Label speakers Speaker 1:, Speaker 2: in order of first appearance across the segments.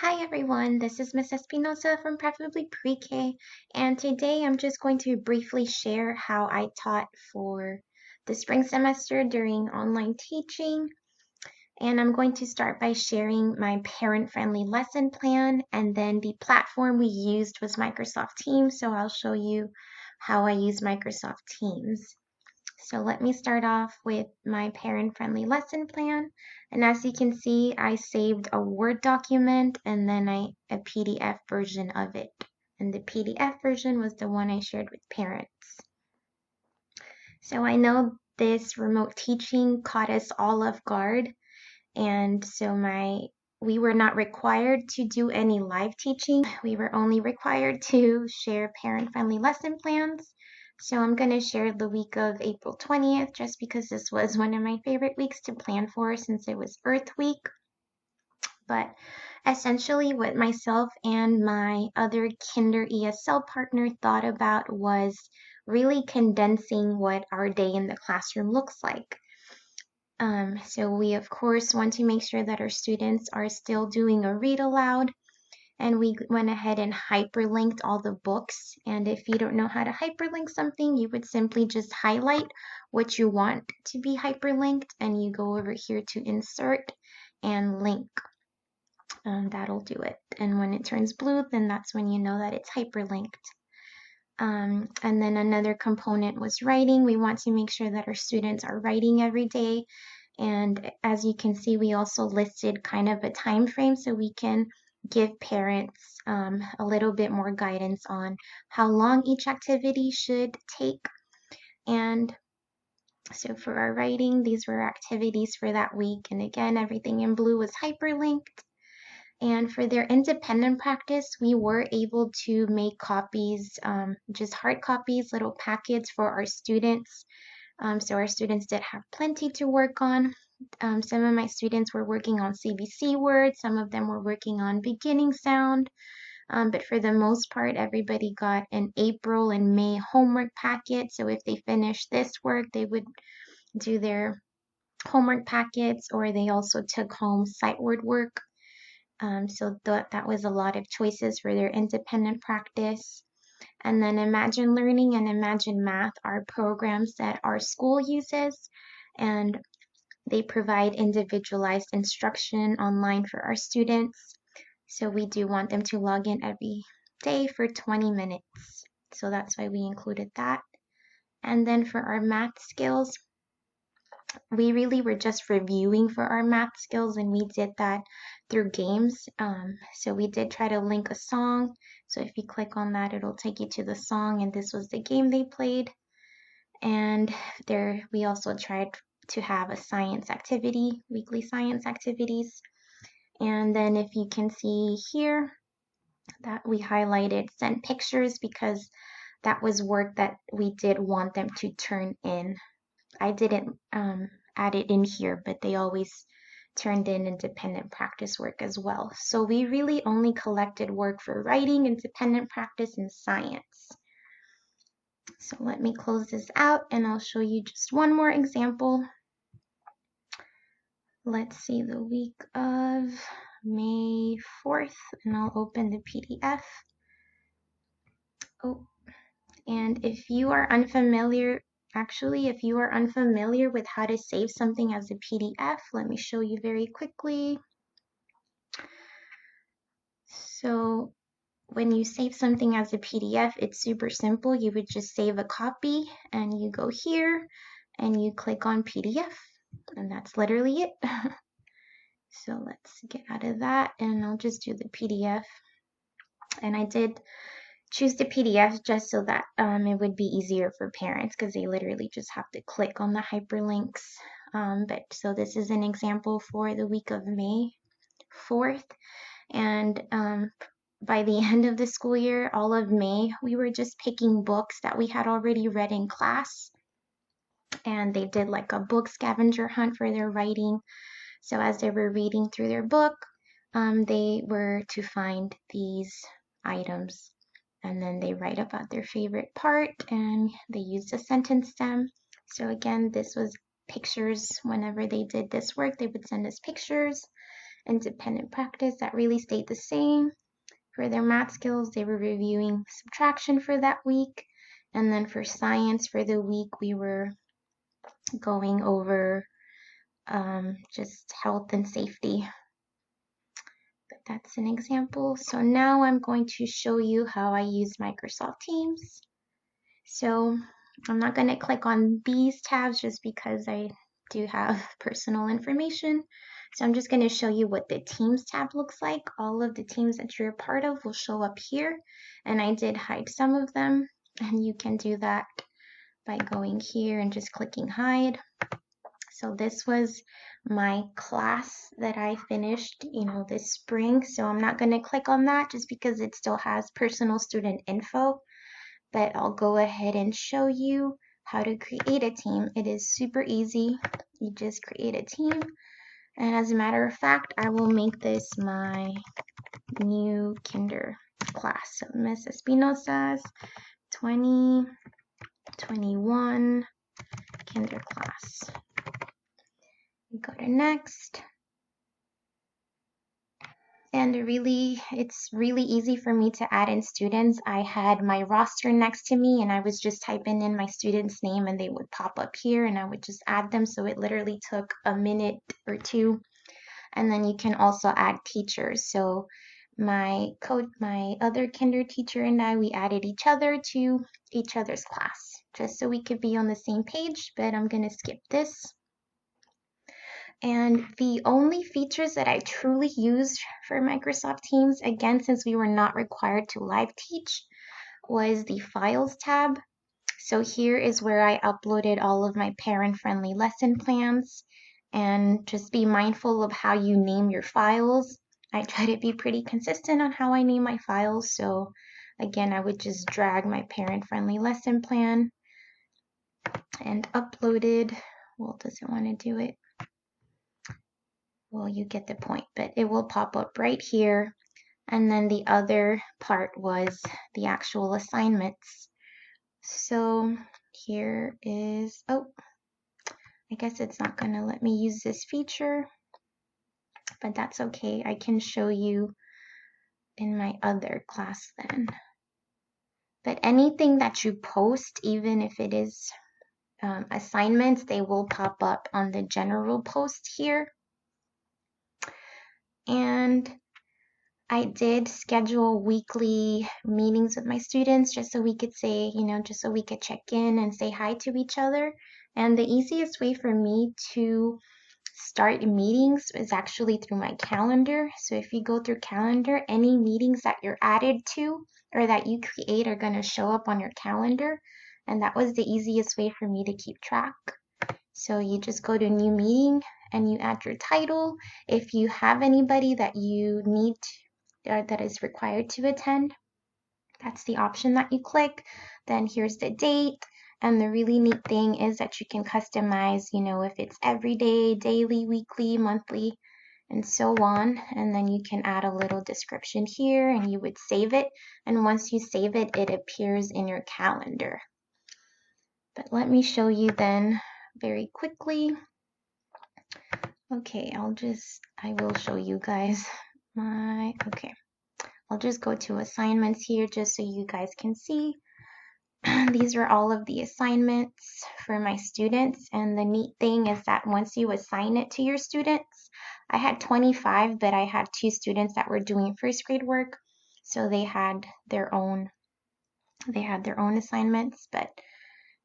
Speaker 1: Hi everyone, this is Miss Espinosa from Preferably Pre-K, and today I'm just going to briefly share how I taught for the spring semester during online teaching. And I'm going to start by sharing my parent-friendly lesson plan, and then the platform we used was Microsoft Teams, so I'll show you how I use Microsoft Teams. So let me start off with my parent-friendly lesson plan. And as you can see, I saved a Word document and then a PDF version of it. And the PDF version was the one I shared with parents. So I know this remote teaching caught us all off guard. And so we were not required to do any live teaching. We were only required to share parent-friendly lesson plans. So I'm going to share the week of April 20th just because this was one of my favorite weeks to plan for since it was Earth Week. But essentially what myself and my other Kinder ESL partner thought about was really condensing what our day in the classroom looks like. So we of course want to make sure that our students are still doing a read aloud, and we went ahead and hyperlinked all the books. And if you don't know how to hyperlink something, you would simply just highlight what you want to be hyperlinked and you go over here to insert and link. That'll do it. And when it turns blue, then that's when you know that it's hyperlinked. And then another component was writing. We want to make sure that our students are writing every day. And as you can see, we also listed kind of a time frame so we can give parents a little bit more guidance on how long each activity should take. And so for our writing, these were activities for that week. And again, everything in blue was hyperlinked. And for their independent practice, we were able to make copies, just hard copies, little packets for our students. So our students did have plenty to work on. Some of my students were working on CBC words, some of them were working on beginning sound, but for the most part, everybody got an April and May homework packet. So if they finished this work, they would do their homework packets, or they also took home sight word work. So that was a lot of choices for their independent practice. And then Imagine Learning and Imagine Math are programs that our school uses, and they provide individualized instruction online for our students. So we do want them to log in every day for 20 minutes. So that's why we included that. And then for our math skills, we really were just reviewing for our math skills, and we did that through games. So we did try to link a song. So if you click on that, it'll take you to the song, and this was the game they played. And there we also tried to have a science activity, weekly science activities. And then if you can see here that we highlighted send pictures because that was work that we did want them to turn in. I didn't add it in here, but they always turned in independent practice work as well. So we really only collected work for writing, independent practice, and science. So let me close this out and I'll show you just one more example. Let's see the week of May 4th, and I'll open the PDF. Oh, and if you are unfamiliar with how to save something as a PDF, let me show you very quickly. So when you save something as a PDF, it's super simple. You would just save a copy and you go here and you click on PDF, and that's literally it. So let's get out of that and I'll just do the PDF. And I did choose the PDF just so that it would be easier for parents because they literally just have to click on the hyperlinks. But so this is an example for the week of May 4th. And by the end of the school year, all of May, we were just picking books that we had already read in class. And they did like a book scavenger hunt for their writing. So as they were reading through their book, they were to find these items. And then they write about their favorite part and they used a sentence stem. So again, this was pictures. Whenever they did this work, they would send us pictures. independent practice that really stayed the same. For their math skills, they were reviewing subtraction for that week. And then for science for the week, we were going over just health and safety. But that's an example. So now I'm going to show you how I use Microsoft Teams. So I'm not going to click on these tabs just because I do have personal information. So I'm just going to show you what the Teams tab looks like. All of the teams that you're a part of will show up here. And I did hide some of them. And you can do that by going here and just clicking hide. So this was my class that I finished, this spring. So I'm not going to click on that just because it still has personal student info. But I'll go ahead and show you how to create a team. It is super easy. You just create a team. And as a matter of fact, I will make this my new kinder class. So Miss Espinosa's 2021 kinder class. Go to next. And it's really easy for me to add in students. I had my roster next to me and I was just typing in my student's name and they would pop up here and I would just add them. So it literally took a minute or two. And then you can also add teachers. So my other kinder teacher and I, we added each other to each other's class just so we could be on the same page, but I'm going to skip this. And the only features that I truly used for Microsoft Teams, again, since we were not required to live teach, was the Files tab. So here is where I uploaded all of my parent-friendly lesson plans. And just be mindful of how you name your files. I try to be pretty consistent on how I name my files. So again, I would just drag my parent-friendly lesson plan and upload it. Well, does it want to do it? Well, you get the point, but it will pop up right here. And then the other part was the actual assignments. So here is, I guess it's not going to let me use this feature, but that's okay. I can show you in my other class then. But anything that you post, even if it is assignments, they will pop up on the general post here. And I did schedule weekly meetings with my students just so we could say, just so we could check in and say hi to each other. And the easiest way for me to start meetings is actually through my calendar. So if you go through calendar, any meetings that you're added to or that you create are going to show up on your calendar. And that was the easiest way for me to keep track. So you just go to new meeting and you add your title. If you have anybody that you need that is required to attend, that's the option that you click. Then here's the date. And the really neat thing is that you can customize, if it's every day, daily, weekly, monthly, and so on. And then you can add a little description here and you would save it. And once you save it, it appears in your calendar. But let me show you then very quickly. Okay, I will show you guys okay. I'll just go to assignments here just so you guys can see. These are all of the assignments for my students. And the neat thing is that once you assign it to your students, I had 25, but I had 2 students that were doing first grade work. So they had their own assignments, but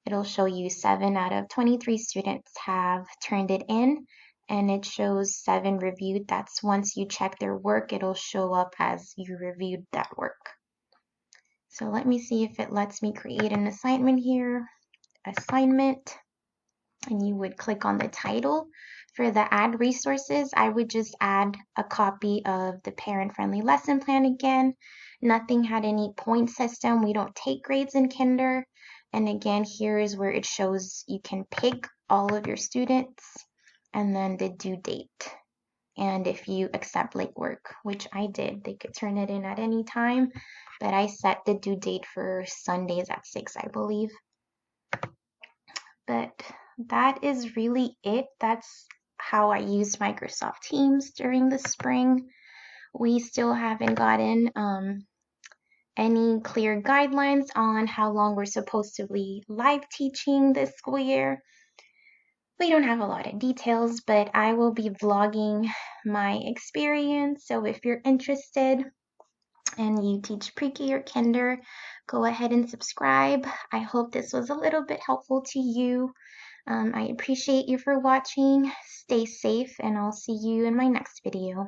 Speaker 1: it'll show you 7 out of 23 students have turned it in. And it shows 7 reviewed. That's once you check their work, it'll show up as you reviewed that work. So let me see if it lets me create an assignment here. Assignment. And you would click on the title. For the add resources, I would just add a copy of the parent-friendly lesson plan again. Nothing had any point system. We don't take grades in kinder. And again, here is where it shows you can pick all of your students. And then the due date. And if you accept late work, which I did, they could turn it in at any time, but I set the due date for Sundays at 6, I believe. But that is really it. That's how I used Microsoft Teams during the spring. We still haven't gotten any clear guidelines on how long we're supposed to be live teaching this school year. We don't have a lot of details, but I will be vlogging my experience. So if you're interested and you teach pre-K or kinder, go ahead and subscribe. I hope this was a little bit helpful to you. I appreciate you for watching. Stay safe, and I'll see you in my next video.